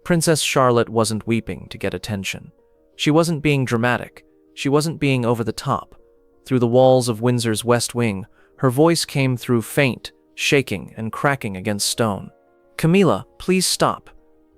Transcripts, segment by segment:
Princess Charlotte wasn't weeping to get attention. She wasn't being dramatic. She wasn't being over the top. Through the walls of Windsor's West Wing, her voice came through faint, shaking and cracking against stone. "Camilla, please stop."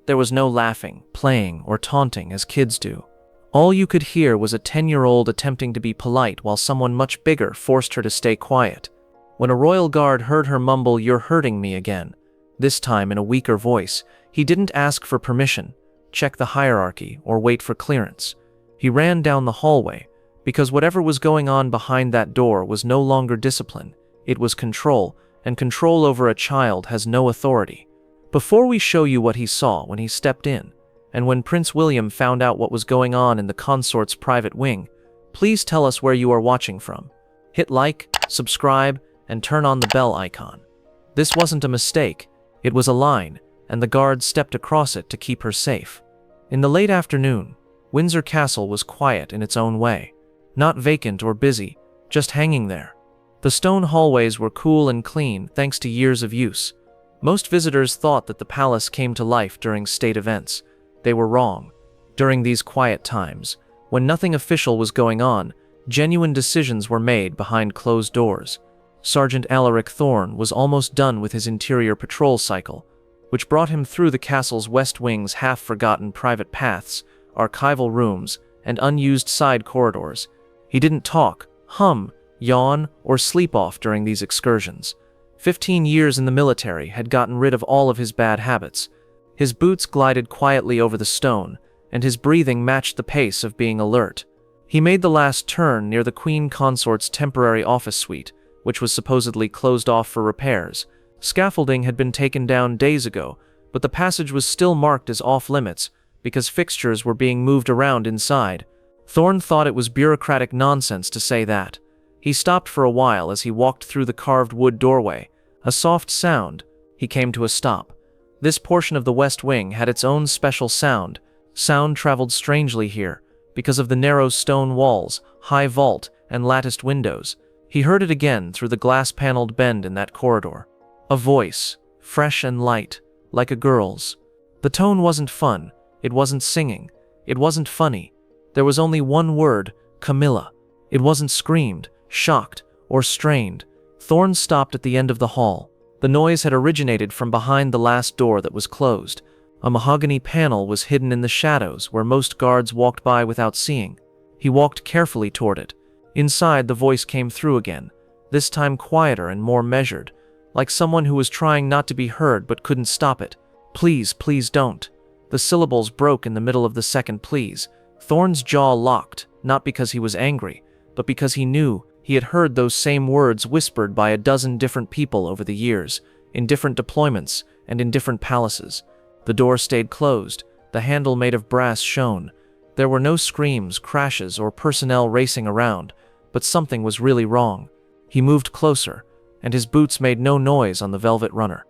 There was no laughing, playing, or taunting as kids do. All you could hear was a 10-year-old attempting to be polite while someone much bigger forced her to stay quiet. When a royal guard heard her mumble, "You're hurting me again," this time in a weaker voice, he didn't ask for permission, check the hierarchy, or wait for clearance. He ran down the hallway, because whatever was going on behind that door was no longer discipline, it was control, and control over a child has no authority. Before we show you what he saw when he stepped in, and when Prince William found out what was going on in the consort's private wing, please tell us where you are watching from. Hit like, subscribe, and turn on the bell icon. This wasn't a mistake, it was a line, and the guards stepped across it to keep her safe. In the late afternoon, Windsor Castle was quiet in its own way. Not vacant or busy, just hanging there. The stone hallways were cool and clean thanks to years of use. Most visitors thought that the palace came to life during state events. They were wrong. During these quiet times, when nothing official was going on, genuine decisions were made behind closed doors. Sergeant Alaric Thorne was almost done with his interior patrol cycle, which brought him through the castle's west wing's half-forgotten private paths, archival rooms, and unused side corridors. He didn't talk, hum, yawn, or sleep off during these excursions. 15 years in the military had gotten rid of all of his bad habits. His boots glided quietly over the stone, and his breathing matched the pace of being alert. He made the last turn near the Queen Consort's temporary office suite, which was supposedly closed off for repairs. Scaffolding had been taken down days ago, but the passage was still marked as off-limits because fixtures were being moved around inside. Thorne thought it was bureaucratic nonsense to say that. He stopped for a while as he walked through the carved wood doorway. A soft sound. He came to a stop. This portion of the West Wing had its own special sound. Sound traveled strangely here, because of the narrow stone walls, high vault, and latticed windows. He heard it again through the glass-paneled bend in that corridor. A voice, fresh and light, like a girl's. The tone wasn't fun, it wasn't singing, it wasn't funny. There was only one word, Camilla. It wasn't screamed, shocked, or strained. Thorne stopped at the end of the hall. The noise had originated from behind the last door that was closed. A mahogany panel was hidden in the shadows where most guards walked by without seeing. He walked carefully toward it. Inside, the voice came through again, this time quieter and more measured, like someone who was trying not to be heard but couldn't stop it. "Please, please don't." The syllables broke in the middle of the second please. Thorne's jaw locked, not because he was angry, but because he knew he had heard those same words whispered by a dozen different people over the years, in different deployments and in different palaces. The door stayed closed, the handle made of brass shone. There were no screams, crashes, or personnel racing around, but something was really wrong. He moved closer, and his boots made no noise on the velvet runner.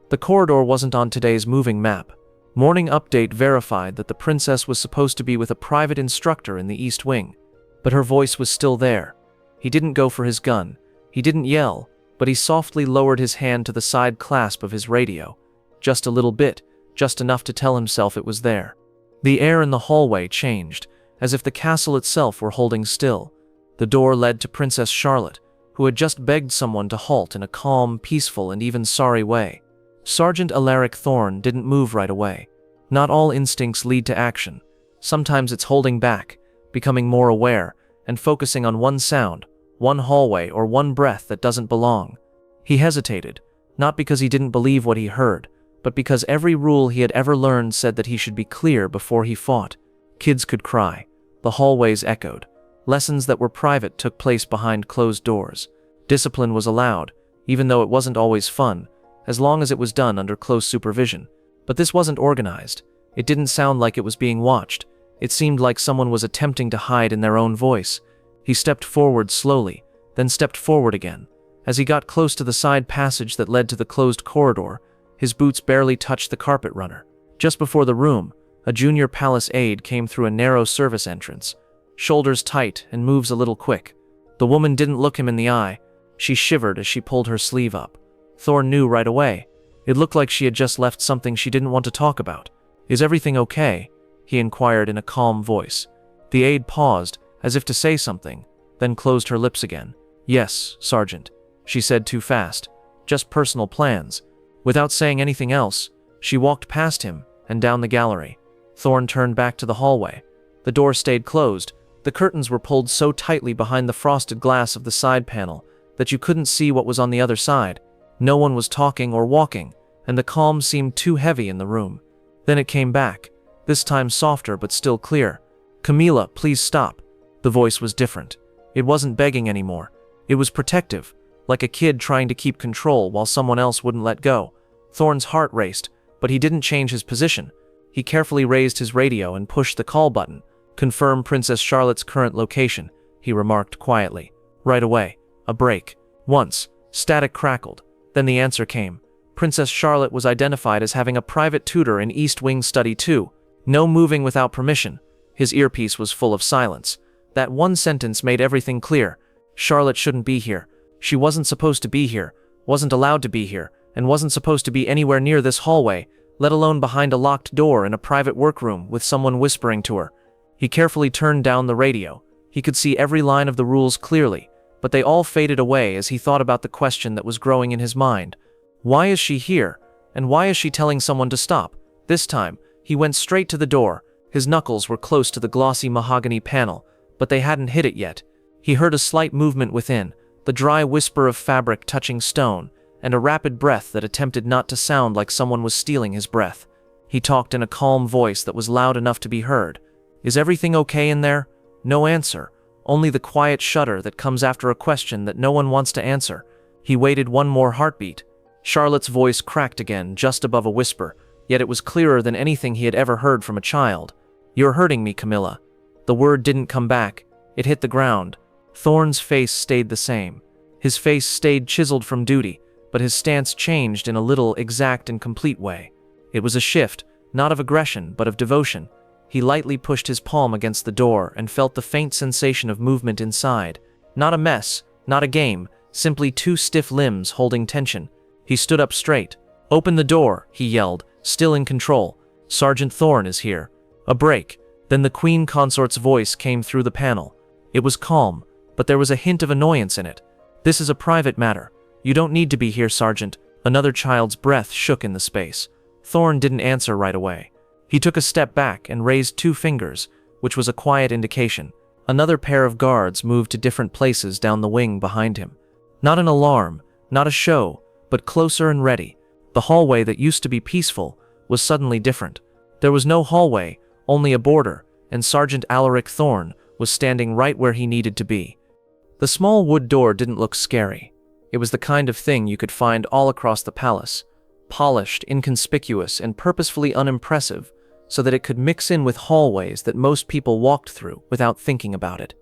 The corridor wasn't on today's moving map. Morning update verified that the princess was supposed to be with a private instructor in the East Wing, but her voice was still there. He didn't go for his gun. He didn't yell, but he softly lowered his hand to the side clasp of his radio. Just a little bit, just enough to tell himself it was there. The air in the hallway changed, as if the castle itself were holding still. The door led to Princess Charlotte, who had just begged someone to halt in a calm, peaceful, and even sorry way. Sergeant Alaric Thorne didn't move right away. Not all instincts lead to action. Sometimes it's holding back, becoming more aware, and focusing on one sound, one hallway, or one breath that doesn't belong. He hesitated, not because he didn't believe what he heard, but because every rule he had ever learned said that he should be clear before he fought. Kids could cry. The hallways echoed. Lessons that were private took place behind closed doors. Discipline was allowed, even though it wasn't always fun, as long as it was done under close supervision. But this wasn't organized. It didn't sound like it was being watched. It seemed like someone was attempting to hide in their own voice. He stepped forward slowly, then stepped forward again. As he got close to the side passage that led to the closed corridor, his boots barely touched the carpet runner. Just before the room, a junior palace aide came through a narrow service entrance, shoulders tight and moves a little quick. The woman didn't look him in the eye. She shivered as she pulled her sleeve up. Thorne knew right away. It looked like she had just left something she didn't want to talk about. "Is everything okay?" he inquired in a calm voice. The aide paused, as if to say something, then closed her lips again. "Yes, Sergeant," she said too fast. "Just personal plans." Without saying anything else, she walked past him and down the gallery. Thorne turned back to the hallway. The door stayed closed. The curtains were pulled so tightly behind the frosted glass of the side panel that you couldn't see what was on the other side. No one was talking or walking, and the calm seemed too heavy in the room. Then it came back, this time softer but still clear. "Camilla, please stop." The voice was different. It wasn't begging anymore. It was protective, like a kid trying to keep control while someone else wouldn't let go. Thorne's heart raced, but he didn't change his position. He carefully raised his radio and pushed the call button. "Confirm Princess Charlotte's current location," he remarked quietly. Right away, a break. Once, static crackled. Then the answer came. Princess Charlotte was identified as having a private tutor in East Wing Study 2. No moving without permission. His earpiece was full of silence. That one sentence made everything clear. Charlotte shouldn't be here. She wasn't supposed to be here, wasn't allowed to be here, and wasn't supposed to be anywhere near this hallway, let alone behind a locked door in a private workroom with someone whispering to her. He carefully turned down the radio. He could see every line of the rules clearly, but they all faded away as he thought about the question that was growing in his mind. Why is she here? And why is she telling someone to stop? This time, he went straight to the door. His knuckles were close to the glossy mahogany panel, but they hadn't hit it yet. He heard a slight movement within, the dry whisper of fabric touching stone, and a rapid breath that attempted not to sound like someone was stealing his breath. He talked in a calm voice that was loud enough to be heard. "Is everything okay in there?" No answer, only the quiet shudder that comes after a question that no one wants to answer. He waited one more heartbeat. Charlotte's voice cracked again, just above a whisper, yet it was clearer than anything he had ever heard from a child. "You're hurting me, Camilla." The word didn't come back. It hit the ground. Thorne's face stayed the same. His face stayed chiseled from duty, but his stance changed in a little, exact and complete way. It was a shift, not of aggression, but of devotion. He lightly pushed his palm against the door and felt the faint sensation of movement inside. Not a mess, not a game, simply two stiff limbs holding tension. He stood up straight. "Open the door," he yelled, still in control. "Sergeant Thorne is here." A break. Then the Queen Consort's voice came through the panel. It was calm, but there was a hint of annoyance in it. "This is a private matter. You don't need to be here, Sergeant." Another child's breath shook in the space. Thorne didn't answer right away. He took a step back and raised 2 fingers, which was a quiet indication. Another pair of guards moved to different places down the wing behind him. Not an alarm, not a show, but closer and ready. The hallway that used to be peaceful was suddenly different. There was no hallway, only a border, and Sergeant Alaric Thorne was standing right where he needed to be. The small wood door didn't look scary. It was the kind of thing you could find all across the palace, polished, inconspicuous, and purposefully unimpressive, so that it could mix in with hallways that most people walked through without thinking about it.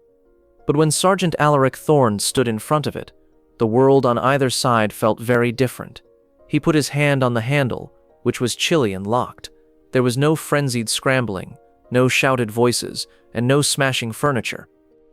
But when Sergeant Alaric Thorne stood in front of it, the world on either side felt very different. He put his hand on the handle, which was chilly and locked. There was no frenzied scrambling, no shouted voices, and no smashing furniture.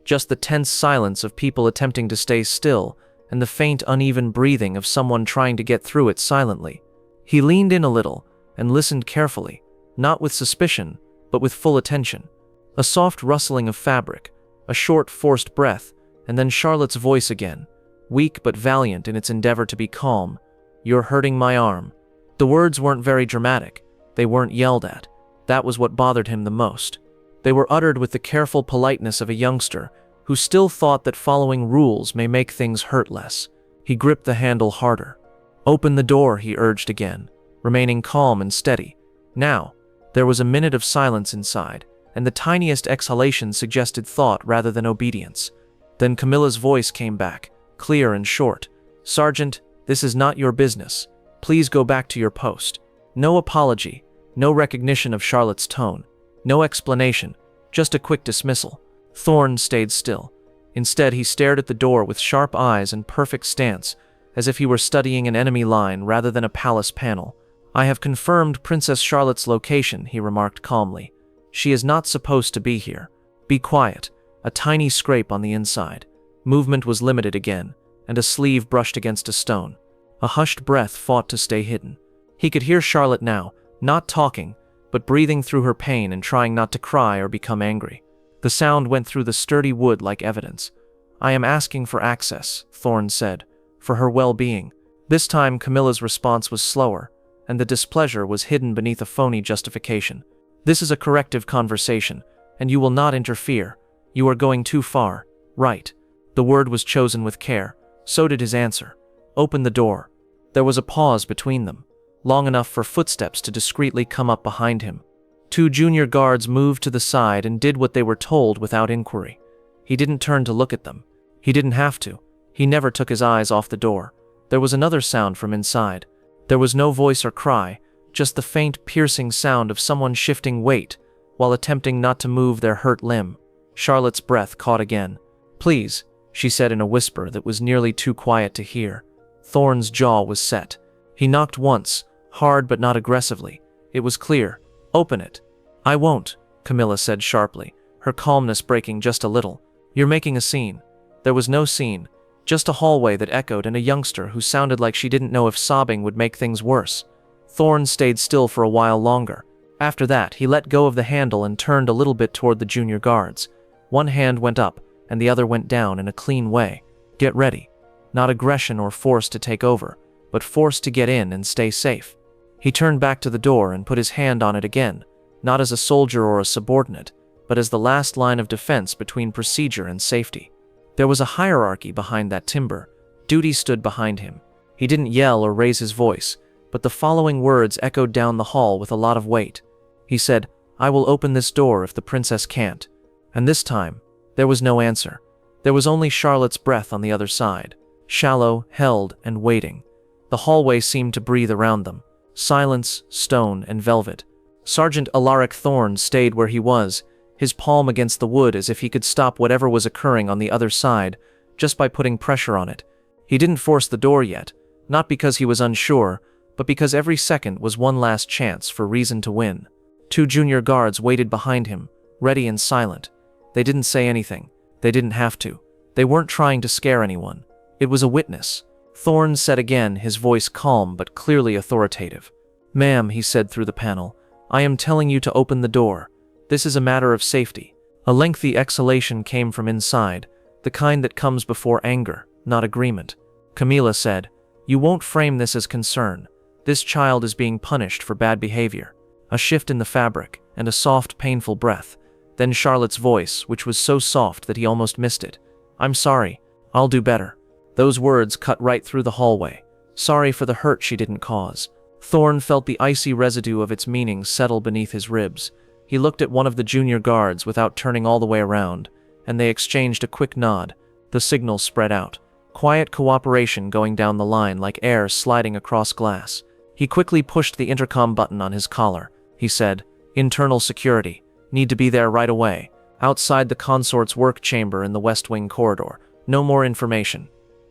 Just the tense silence of people attempting to stay still, and the faint, uneven breathing of someone trying to get through it silently. He leaned in a little and listened carefully, not with suspicion, but with full attention. A soft rustling of fabric, a short, forced breath, and then Charlotte's voice again, weak but valiant in its endeavor to be calm. "You're hurting my arm." The words weren't very dramatic. They weren't yelled at. That was what bothered him the most. They were uttered with the careful politeness of a youngster who still thought that following rules may make things hurt less. He gripped the handle harder. "Open the door," he urged again, remaining calm and steady. Now, there was a minute of silence inside, and the tiniest exhalation suggested thought rather than obedience. Then Camilla's voice came back, clear and short. "Sergeant, this is not your business. Please go back to your post." No apology, no recognition of Charlotte's tone, no explanation, just a quick dismissal. Thorne stayed still. Instead, he stared at the door with sharp eyes and perfect stance, as if he were studying an enemy line rather than a palace panel. "I have confirmed Princess Charlotte's location," he remarked calmly. "She is not supposed to be here. Be quiet." A tiny scrape on the inside. Movement was limited again, and a sleeve brushed against a stone. A hushed breath fought to stay hidden. He could hear Charlotte now, not talking, but breathing through her pain and trying not to cry or become angry. The sound went through the sturdy wood like evidence. "I am asking for access," Thorn said, "for her well-being." This time Camilla's response was slower, and the displeasure was hidden beneath a phony justification. "This is a corrective conversation, and you will not interfere. You are going too far." "Right." The word was chosen with care. So did his answer. "Open the door." There was a pause between them, long enough for footsteps to discreetly come up behind him. 2 junior guards moved to the side and did what they were told without inquiry. He didn't turn to look at them. He didn't have to. He never took his eyes off the door. There was another sound from inside. There was no voice or cry, just the faint, piercing sound of someone shifting weight while attempting not to move their hurt limb. Charlotte's breath caught again. "Please," she said in a whisper that was nearly too quiet to hear. Thorn's jaw was set. He knocked once, hard but not aggressively. It was clear. "Open it." "I won't," Camilla said sharply, her calmness breaking just a little. "You're making a scene." There was no scene, just a hallway that echoed and a youngster who sounded like she didn't know if sobbing would make things worse. Thorn stayed still for a while longer. After that, he let go of the handle and turned a little bit toward the junior guards. One hand went up, and the other went down in a clean way. "Get ready." Not aggression or force to take over, but force to get in and stay safe. He turned back to the door and put his hand on it again, not as a soldier or a subordinate, but as the last line of defense between procedure and safety. There was a hierarchy behind that timber. Duty stood behind him. He didn't yell or raise his voice, but the following words echoed down the hall with a lot of weight. He said, "I will open this door if the princess can't." And this time, there was no answer. There was only Charlotte's breath on the other side, shallow, held, and waiting. The hallway seemed to breathe around them. Silence, stone, and velvet. Sergeant Alaric Thorn stayed where he was, his palm against the wood as if he could stop whatever was occurring on the other side, just by putting pressure on it. He didn't force the door yet, not because he was unsure, but because every second was one last chance for reason to win. 2 junior guards waited behind him, ready and silent. They didn't say anything. They didn't have to. They weren't trying to scare anyone. It was a witness. Thorn said again, his voice calm but clearly authoritative. "Ma'am," he said through the panel, "I am telling you to open the door. This is a matter of safety." A lengthy exhalation came from inside, the kind that comes before anger, not agreement. Camilla said, "You won't frame this as concern. This child is being punished for bad behavior." A shift in the fabric, and a soft, painful breath. Then Charlotte's voice, which was so soft that he almost missed it. "I'm sorry. I'll do better." Those words cut right through the hallway. Sorry for the hurt she didn't cause. Thorn felt the icy residue of its meaning settle beneath his ribs. He looked at one of the junior guards without turning all the way around, and they exchanged a quick nod. The signal spread out. Quiet cooperation going down the line like air sliding across glass. He quickly pushed the intercom button on his collar. He said, "Internal security. Need to be there right away. Outside the consort's work chamber in the West Wing corridor. No more information."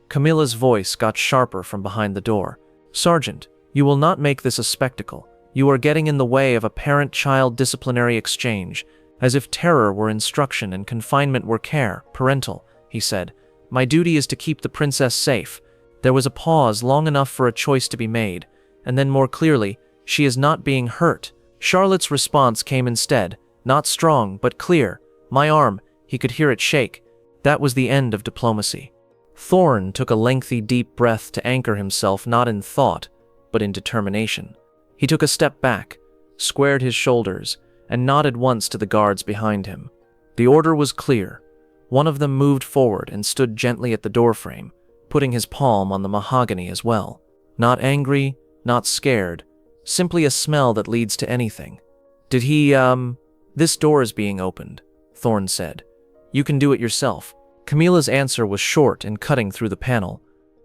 Camilla's voice got sharper from behind the door. "Sergeant, you will not make this a spectacle. You are getting in the way of a parent-child disciplinary exchange, as if terror were instruction and confinement were care, parental," he said. "My duty is to keep the princess safe." There was a pause long enough for a choice to be made, and then more clearly, "She is not being hurt." Charlotte's response came instead, not strong, but clear. "My arm," he could hear it shake. That was the end of diplomacy. Thorn took a lengthy, deep breath to anchor himself not in thought, but in determination. He took a step back, squared his shoulders, and nodded once to the guards behind him. The order was clear. One of them moved forward and stood gently at the doorframe, putting his palm on the mahogany as well. Not angry, not scared, simply a smell that leads to anything. "Did he, This door is being opened," Thorn said. "You can do it yourself." Camilla's answer was short and cutting through the panel.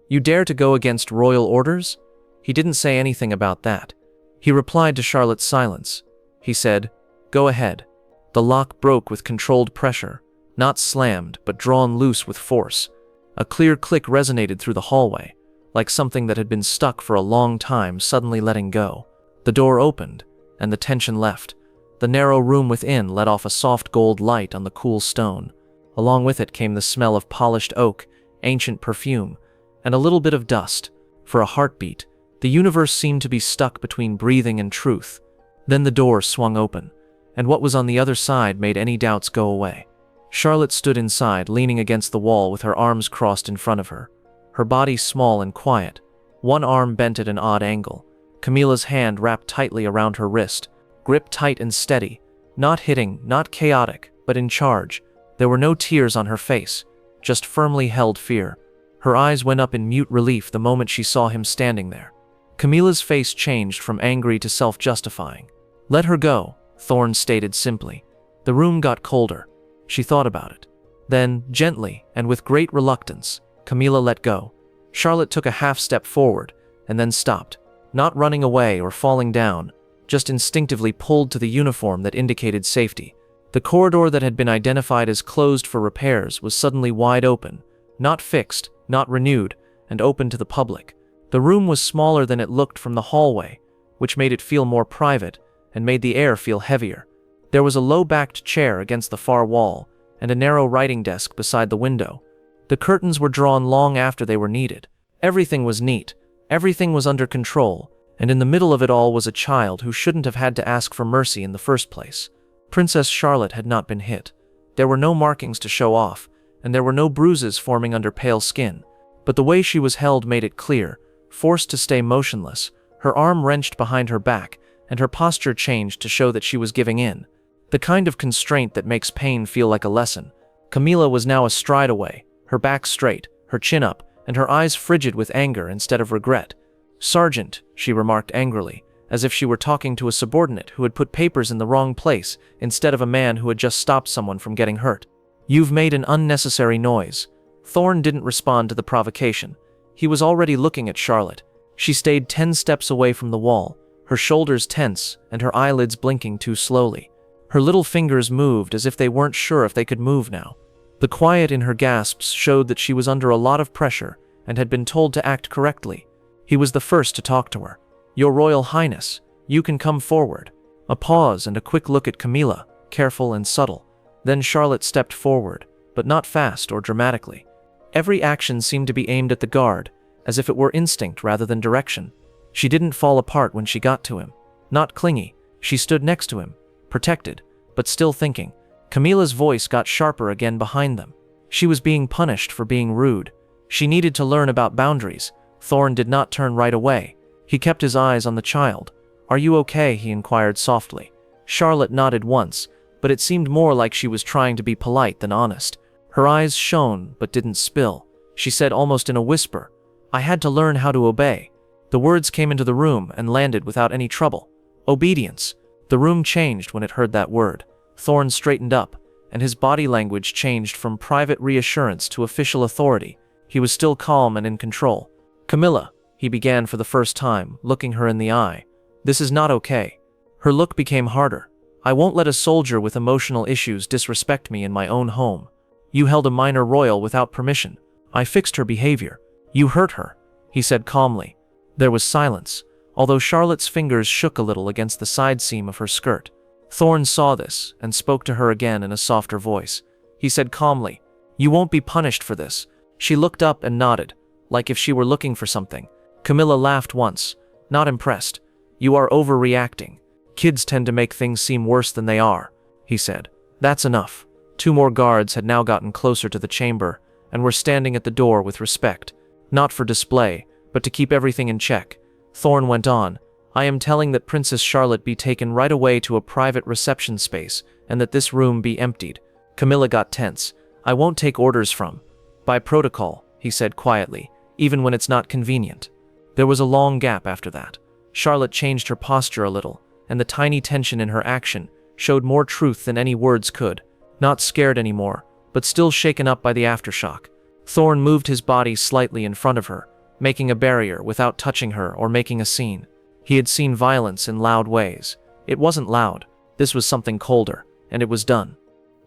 "You dare to go against royal orders?" He didn't say anything about that. He replied to Charlotte's silence. He said, "Go ahead." The lock broke with controlled pressure, not slammed, but drawn loose with force. A clear click resonated through the hallway, like something that had been stuck for a long time suddenly letting go. The door opened, and the tension left. The narrow room within let off a soft gold light on the cool stone. Along with it came the smell of polished oak, ancient perfume, and a little bit of dust. For a heartbeat, the universe seemed to be stuck between breathing and truth. Then the door swung open, and what was on the other side made any doubts go away. Charlotte stood inside, leaning against the wall with her arms crossed in front of her, her body small and quiet, one arm bent at an odd angle, Camilla's hand wrapped tightly around her wrist, grip tight and steady, not hitting, not chaotic, but in charge. There were no tears on her face, just firmly held fear. Her eyes went up in mute relief the moment she saw him standing there. Camilla's face changed from angry to self-justifying. "Let her go," Thorne stated simply. The room got colder. She thought about it. Then, gently, and with great reluctance, Camilla let go. Charlotte took a half step forward, and then stopped, not running away or falling down, just instinctively pulled to the uniform that indicated safety. The corridor that had been identified as closed for repairs was suddenly wide open, not fixed, not renewed, and open to the public. The room was smaller than it looked from the hallway, which made it feel more private and made the air feel heavier. There was a low-backed chair against the far wall and a narrow writing desk beside the window. The curtains were drawn long after they were needed. Everything was neat, everything was under control, and in the middle of it all was a child who shouldn't have had to ask for mercy in the first place. Princess Charlotte had not been hit. There were no markings to show off, and there were no bruises forming under pale skin. But the way she was held made it clear, forced to stay motionless, her arm wrenched behind her back, and her posture changed to show that she was giving in. The kind of constraint that makes pain feel like a lesson. Camilla was now a stride away, her back straight, her chin up, and her eyes frigid with anger instead of regret. "Sergeant," she remarked angrily, as if she were talking to a subordinate who had put papers in the wrong place instead of a man who had just stopped someone from getting hurt. "You've made an unnecessary noise." Thorne didn't respond to the provocation. He was already looking at Charlotte. She stayed 10 steps away from the wall, her shoulders tense and her eyelids blinking too slowly. Her little fingers moved as if they weren't sure if they could move now. The quiet in her gasps showed that she was under a lot of pressure and had been told to act correctly. He was the first to talk to her. "Your Royal Highness, you can come forward." A pause and a quick look at Camilla, careful and subtle. Then Charlotte stepped forward, but not fast or dramatically. Every action seemed to be aimed at the guard, as if it were instinct rather than direction. She didn't fall apart when she got to him. Not clingy, she stood next to him, protected, but still thinking. Camilla's voice got sharper again behind them. She was being punished for being rude. She needed to learn about boundaries. Thorne did not turn right away. He kept his eyes on the child. "Are you okay?" he inquired softly. Charlotte nodded once, but it seemed more like she was trying to be polite than honest. Her eyes shone but didn't spill. She said almost in a whisper, "I had to learn how to obey." The words came into the room and landed without any trouble. Obedience. The room changed when it heard that word. Thorne straightened up, and his body language changed from private reassurance to official authority. He was still calm and in control. "Camilla," he began for the first time, looking her in the eye. "This is not okay." Her look became harder. "I won't let a soldier with emotional issues disrespect me in my own home. You held a minor royal without permission. I fixed her behavior. You hurt her," he said calmly. There was silence, although Charlotte's fingers shook a little against the side seam of her skirt. Thorne saw this and spoke to her again in a softer voice. He said calmly, "You won't be punished for this." She looked up and nodded, like if she were looking for something. Camilla laughed once, not impressed. "You are overreacting. Kids tend to make things seem worse than they are," he said. "That's enough." 2 more guards had now gotten closer to the chamber and were standing at the door with respect, not for display, but to keep everything in check. Thorne went on, "I am telling that Princess Charlotte be taken right away to a private reception space and that this room be emptied." Camilla got tense. "I won't take orders from." "By protocol," he said quietly, "even when it's not convenient." There was a long gap after that. Charlotte changed her posture a little, and the tiny tension in her action showed more truth than any words could. Not scared anymore, but still shaken up by the aftershock. Thorne moved his body slightly in front of her, making a barrier without touching her or making a scene. He had seen violence in loud ways. It wasn't loud. This was something colder, and it was done.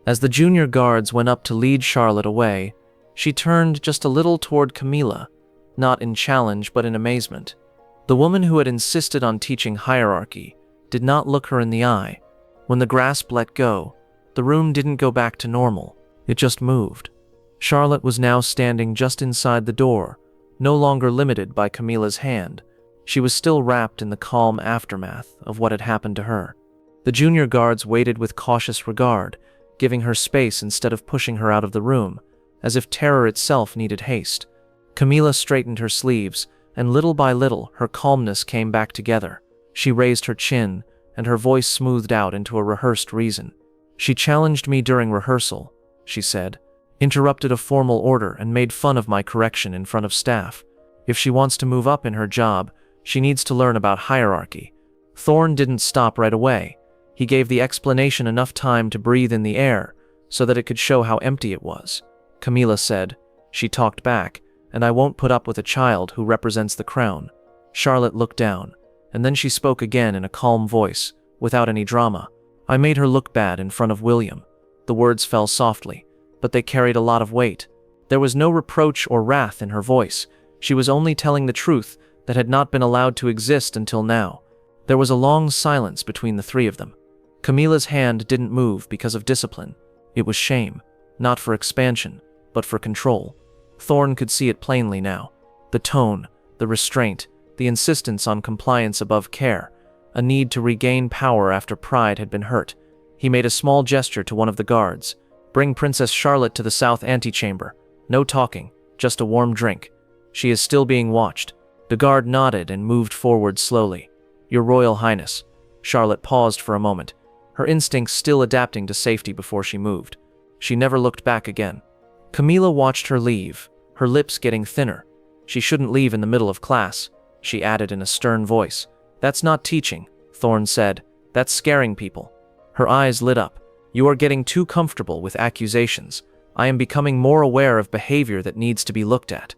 As the junior guards went up to lead Charlotte away, she turned just a little toward Camilla, not in challenge but in amazement. The woman who had insisted on teaching hierarchy did not look her in the eye. When the grasp let go, the room didn't go back to normal. It just moved. Charlotte was now standing just inside the door, no longer limited by Camilla's hand. She was still wrapped in the calm aftermath of what had happened to her. The junior guards waited with cautious regard, giving her space instead of pushing her out of the room, as if terror itself needed haste. Camilla straightened her sleeves, and little by little her calmness came back together. She raised her chin, and her voice smoothed out into a rehearsed reason. "She challenged me during rehearsal," she said, "interrupted a formal order and made fun of my correction in front of staff. If she wants to move up in her job, she needs to learn about hierarchy." Thorn didn't stop right away. He gave the explanation enough time to breathe in the air, so that it could show how empty it was. Camilla said, "She talked back, and I won't put up with a child who represents the crown." Charlotte looked down, and then she spoke again in a calm voice, without any drama. "I made her look bad in front of William." The words fell softly, but they carried a lot of weight. There was no reproach or wrath in her voice. She was only telling the truth that had not been allowed to exist until now. There was a long silence between the three of them. Camilla's hand didn't move because of discipline. It was shame, not for expansion, but for control. Thorn could see it plainly now. The tone, the restraint, the insistence on compliance above care, a need to regain power after pride had been hurt. He made a small gesture to one of the guards. "Bring Princess Charlotte to the south antechamber. No talking, just a warm drink. She is still being watched." The guard nodded and moved forward slowly. "Your Royal Highness." Charlotte paused for a moment, her instincts still adapting to safety before she moved. She never looked back again. Camilla watched her leave, her lips getting thinner. "She shouldn't leave in the middle of class," she added in a stern voice. "That's not teaching," Thorn said. "That's scaring people." Her eyes lit up. "You are getting too comfortable with accusations. I am becoming more aware of behavior that needs to be looked at."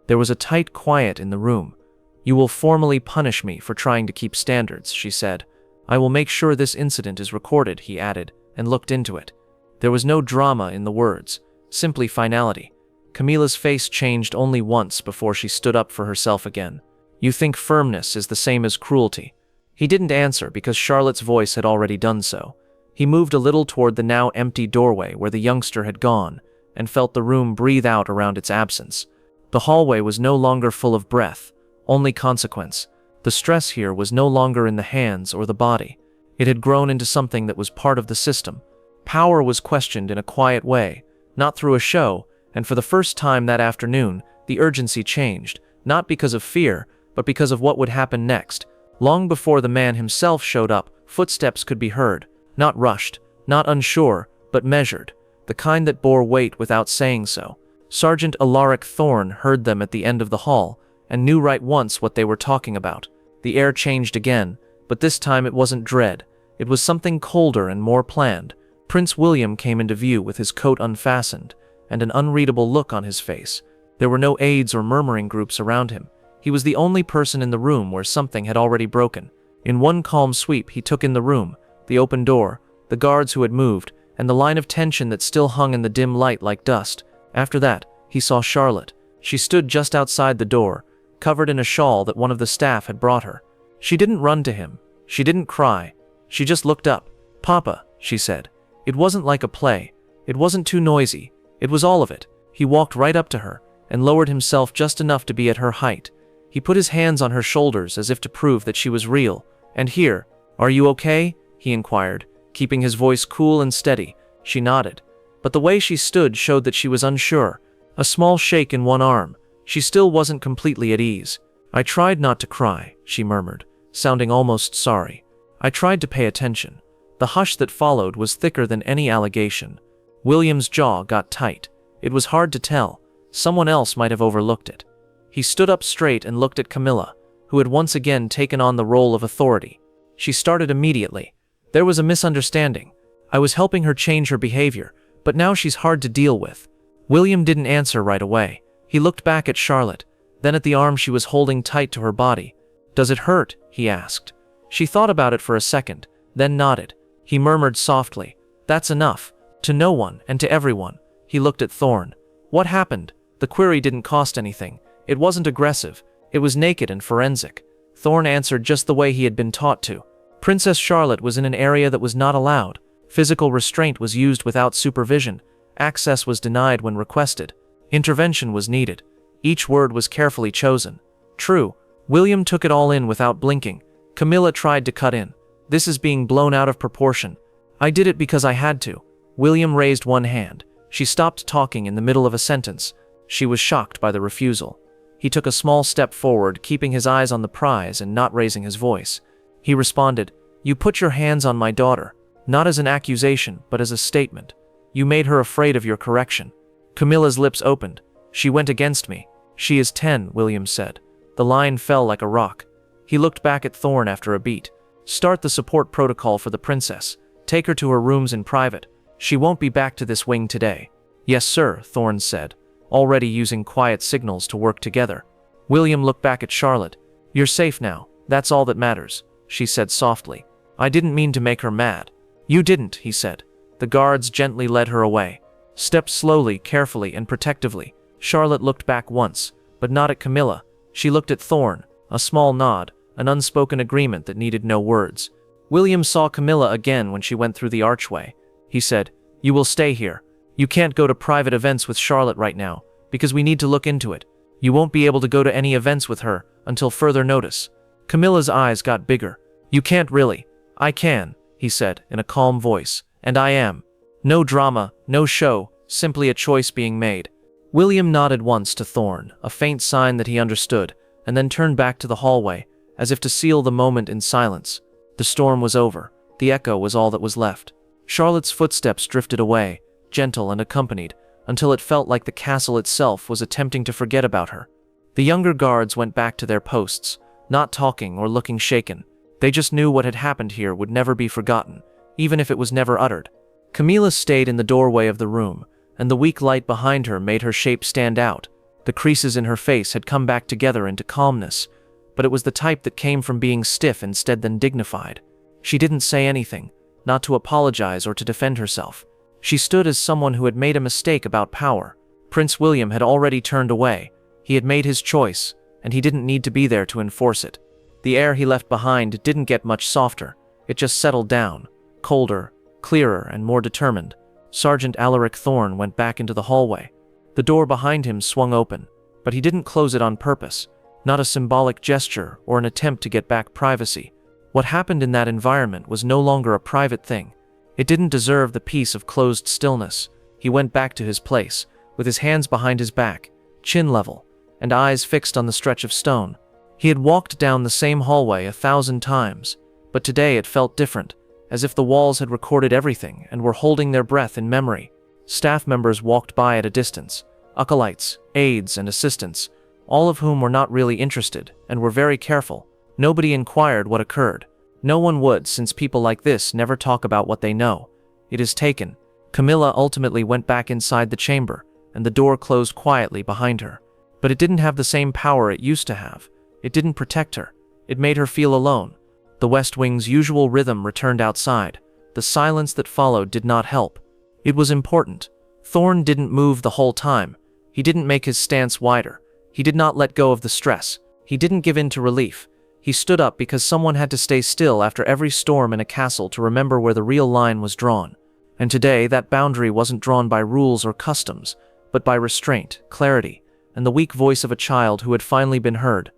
There was a tight quiet in the room. "You will formally punish me for trying to keep standards," she said. "I will make sure this incident is recorded," he added, and looked into it. There was no drama in the words, simply finality. Camilla's face changed only once before she stood up for herself again. "You think firmness is the same as cruelty?" He didn't answer because Charlotte's voice had already done so. He moved a little toward the now empty doorway where the youngster had gone, and felt the room breathe out around its absence. The hallway was no longer full of breath, only consequence. The stress here was no longer in the hands or the body. It had grown into something that was part of the system. Power was questioned in a quiet way, not through a show, and for the first time that afternoon, the urgency changed, not because of fear, but because of what would happen next. Long before the man himself showed up, footsteps could be heard, not rushed, not unsure, but measured, the kind that bore weight without saying so. Sergeant Alaric Thorn heard them at the end of the hall, and knew right once what they were talking about. The air changed again, but this time it wasn't dread. It was something colder and more planned. Prince William came into view with his coat unfastened, and an unreadable look on his face. There were no aides or murmuring groups around him. He was the only person in the room where something had already broken. In one calm sweep he took in the room, the open door, the guards who had moved, and the line of tension that still hung in the dim light like dust. After that, he saw Charlotte. She stood just outside the door, covered in a shawl that one of the staff had brought her. She didn't run to him. She didn't cry. She just looked up. "Papa," she said. It wasn't like a play. It wasn't too noisy. It was all of it. He walked right up to her, and lowered himself just enough to be at her height. He put his hands on her shoulders as if to prove that she was real. "And here, are you okay?" he inquired, keeping his voice cool and steady. She nodded. But the way she stood showed that she was unsure. A small shake in one arm. She still wasn't completely at ease. "I tried not to cry," she murmured, sounding almost sorry. "I tried to pay attention." The hush that followed was thicker than any allegation. William's jaw got tight. It was hard to tell. Someone else might have overlooked it. He stood up straight and looked at Camilla, who had once again taken on the role of authority. She started immediately. "There was a misunderstanding. I was helping her change her behavior, but now she's hard to deal with." William didn't answer right away. He looked back at Charlotte, then at the arm she was holding tight to her body. "Does it hurt?" he asked. She thought about it for a second, then nodded. He murmured softly, "That's enough. To no one and to everyone." He looked at Thorn. "What happened?" The query didn't cost anything. It wasn't aggressive. It was naked and forensic. Thorn answered just the way he had been taught to. Princess Charlotte was in an area that was not allowed. Physical restraint was used without supervision. Access was denied when requested. Intervention was needed. Each word was carefully chosen. True, William took it all in without blinking. Camilla tried to cut in. "This is being blown out of proportion." "I did it because I had to." William raised one hand. She stopped talking in the middle of a sentence. She was shocked by the refusal. He took a small step forward, keeping his eyes on the prize and not raising his voice. He responded, "You put your hands on my daughter, not as an accusation, but as a statement. You made her afraid of your correction." Camilla's lips opened. "She went against me." "She is 10, William said. The line fell like a rock. He looked back at Thorne after a beat. "Start the support protocol for the princess. Take her to her rooms in private. She won't be back to this wing today." "Yes, sir," Thorne said, already using quiet signals to work together. William looked back at Charlotte. "You're safe now. That's all that matters," she said softly. "I didn't mean to make her mad." "You didn't," he said. The guards gently led her away. Stepped slowly, carefully, and protectively. Charlotte looked back once, but not at Camilla. She looked at Thorne, a small nod, an unspoken agreement that needed no words. William saw Camilla again when she went through the archway. He said, "You will stay here. You can't go to private events with Charlotte right now, because we need to look into it. You won't be able to go to any events with her until further notice." Camilla's eyes got bigger. "You can't really." "I can," he said in a calm voice, "and I am. No drama, no show, simply a choice being made." William nodded once to Thorne, a faint sign that he understood, and then turned back to the hallway, as if to seal the moment in silence. The storm was over. The echo was all that was left. Charlotte's footsteps drifted away, gentle and accompanied, until it felt like the castle itself was attempting to forget about her. The younger guards went back to their posts, not talking or looking shaken. They just knew what had happened here would never be forgotten, even if it was never uttered. Camilla stayed in the doorway of the room, and the weak light behind her made her shape stand out. The creases in her face had come back together into calmness, but it was the type that came from being stiff instead than dignified. She didn't say anything, not to apologize or to defend herself. She stood as someone who had made a mistake about power. Prince William had already turned away. He had made his choice, and he didn't need to be there to enforce it. The air he left behind didn't get much softer. It just settled down, colder, clearer, and more determined. Sergeant Alaric Thorne went back into the hallway. The door behind him swung open, but he didn't close it on purpose, not a symbolic gesture or an attempt to get back privacy. What happened in that environment was no longer a private thing. It didn't deserve the peace of closed stillness. He went back to his place, with his hands behind his back, chin level, and eyes fixed on the stretch of stone. He had walked down the same hallway 1,000 times, but today it felt different, as if the walls had recorded everything and were holding their breath in memory. Staff members walked by at a distance, acolytes, aides, and assistants, all of whom were not really interested and were very careful. Nobody inquired what occurred. No one would, since people like this never talk about what they know. It is taken. Camilla ultimately went back inside the chamber, and the door closed quietly behind her. But it didn't have the same power it used to have. It didn't protect her. It made her feel alone. The West Wing's usual rhythm returned outside. The silence that followed did not help. It was important. Thorne didn't move the whole time. He didn't make his stance wider. He did not let go of the stress. He didn't give in to relief. He stood up because someone had to stay still after every storm in a castle to remember where the real line was drawn. And today, that boundary wasn't drawn by rules or customs, but by restraint, clarity, and the weak voice of a child who had finally been heard.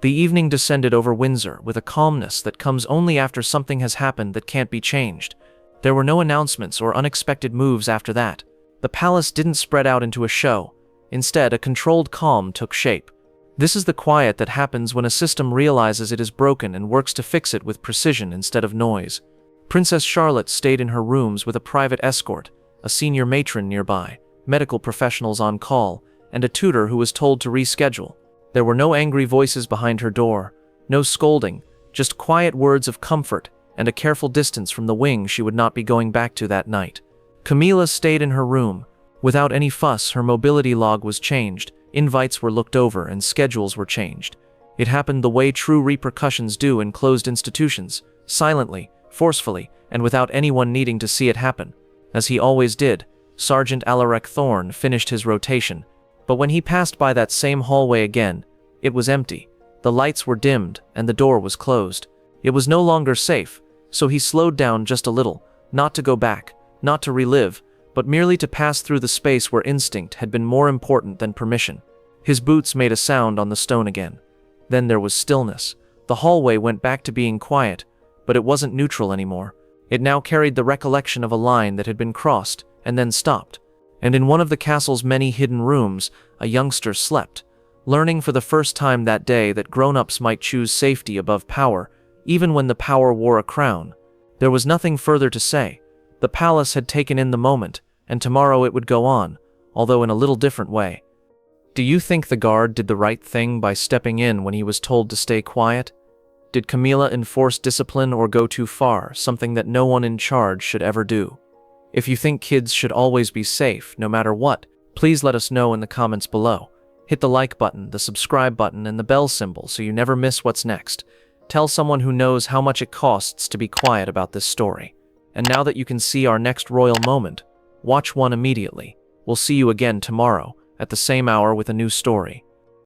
The evening descended over Windsor with a calmness that comes only after something has happened that can't be changed. There were no announcements or unexpected moves after that. The palace didn't spread out into a show. Instead, a controlled calm took shape. This is the quiet that happens when a system realizes it is broken and works to fix it with precision instead of noise. Princess Charlotte stayed in her rooms with a private escort, a senior matron nearby, medical professionals on call, and a tutor who was told to reschedule. There were no angry voices behind her door, no scolding, just quiet words of comfort and a careful distance from the wing she would not be going back to that night. Camilla stayed in her room. Without any fuss, her mobility log was changed, invites were looked over, and schedules were changed. It happened the way true repercussions do in closed institutions, silently, forcefully, and without anyone needing to see it happen. As he always did, Sergeant Alaric Thorne finished his rotation, but when he passed by that same hallway again, it was empty. The lights were dimmed, and the door was closed. It was no longer safe, so he slowed down just a little, not to go back, not to relive, but merely to pass through the space where instinct had been more important than permission. His boots made a sound on the stone again. Then there was stillness. The hallway went back to being quiet, but it wasn't neutral anymore. It now carried the recollection of a line that had been crossed and then stopped. And in one of the castle's many hidden rooms, a youngster slept, learning for the first time that day that grown-ups might choose safety above power, even when the power wore a crown. There was nothing further to say. The palace had taken in the moment, and tomorrow it would go on, although in a little different way. Do you think the guard did the right thing by stepping in when he was told to stay quiet? Did Camilla enforce discipline or go too far, something that no one in charge should ever do? If you think kids should always be safe, no matter what, please let us know in the comments below. Hit the like button, the subscribe button, and the bell symbol so you never miss what's next. Tell someone who knows how much it costs to be quiet about this story. And now that you can see our next royal moment, watch one immediately. We'll see you again tomorrow, at the same hour with a new story.